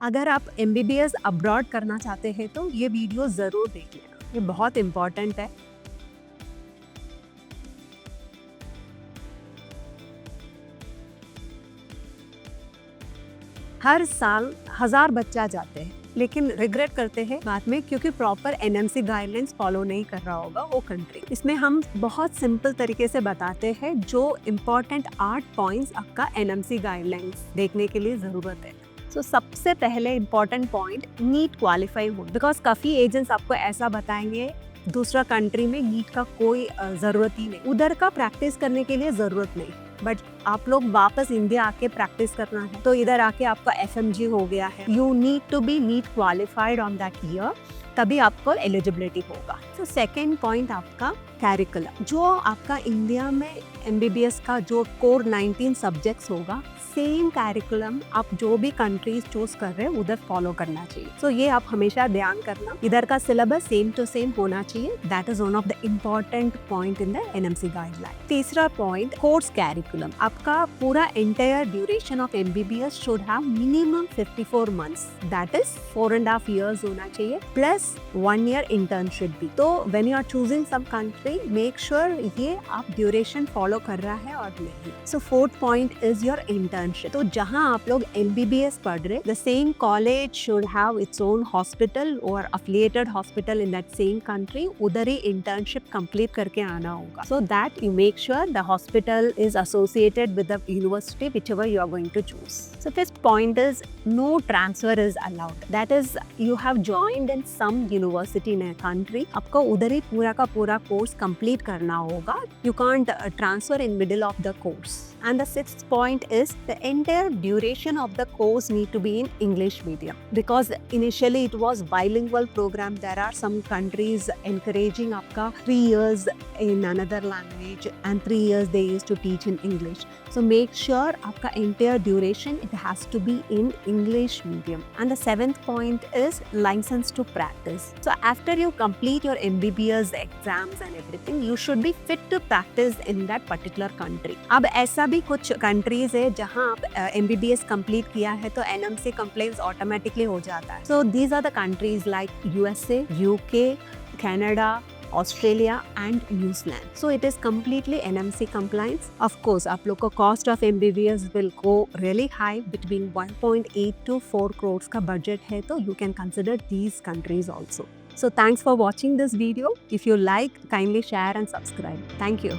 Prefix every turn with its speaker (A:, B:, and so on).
A: अगर आप MBBS abroad करना चाहते हैं तो ये वीडियो ज़रूर देख लेना, ये बहुत इम्पॉर्टेंट है। हर साल 1000 बच्चा जाते हैं लेकिन रिग्रेट करते हैं बाद में क्योंकि प्रॉपर एनएमसी गाइडलाइंस फॉलो नहीं कर रहा होगा वो कंट्री। इसमें हम बहुत सिंपल तरीके से बताते हैं जो इम्पोर्टेंट 8 पॉइंट्स आपका एनएमसी गाइडलाइंस देखने के लिए ज़रूरत है। सबसे पहले इम्पॉर्टेंट पॉइंट, नीट क्वालिफाई हो, बिकॉज काफ़ी एजेंट्स आपको ऐसा बताएंगे दूसरा कंट्री में नीट का कोई ज़रूरत ही नहीं, उधर का प्रैक्टिस करने के लिए ज़रूरत नहीं, बट आप लोग वापस इंडिया आके प्रैक्टिस करना है तो इधर आके आपका एफएमजी हो गया है, you need to be NEET qualified on that year, तभी आपको एलिजिबिलिटी होगा। तो सेकेंड पॉइंट आपका कैरिकुलम, जो आपका इंडिया में एमबीबीएस का जो कोर 19 सब्जेक्ट्स होगा, सेम कैरिकुलम आप जो भी कंट्रीज चूज कर रहे हैं उधर फॉलो करना चाहिए। ये आप हमेशा ध्यान करना, इधर का सिलेबस सेम टू सेम होना चाहिए। That is one of the important point in the NMC guideline. तीसरा पॉइंट, कोर्स कैरिकुलम, आपका पूरा entire duration of MBBS should have minimum 54 months, that is 4.5 years होना चाहिए, प्लस 1 year इंटर्नशिप भी। तो when you are choosing some country, make sure ये आप duration follow कर रहा है और नहीं। Fourth point is your internship. तो जहां आप लोग एमबीबीएस पढ़ रहे, the same college should have its own hospital और affiliated hospital in that same country, उधर ही इंटर्नशिप कंप्लीट करके आना होगा, so that you make sure the hospital is associated with the university whichever you are going to choose. So fifth point is no transfer is allowed, that is you have joined in some university in a country, आपको उधर ही पूरा का पूरा course complete करना होगा, you can't transfer in middle of the course. And the sixth point is the entire duration of the course need to be in English medium, because initially it was bilingual program. There are some countries encouraging आपका 3 years in another language and 3 years they used to teach in English. So make sure आपका entire duration it has to be in English medium. And the seventh point is license to practice. So after you complete your MBBS exams and everything, you should be fit to practice in that particular country. अब ऐसा भी कुछ countries है जहां आप MBBS complete किया है तो एनएमसी कंप्लायंस ऑटोमेटिकली हो जाता है। So these are the countries like USA, UK, Canada, Australia and New Zealand. So it is completely NMC compliance. Of course आप लोग को cost of MBBS will go really high, between 1.8 to 4 crores का budget है, तो you can consider these countries also. So thanks for watching this video. If you like, kindly share and subscribe. Thank you.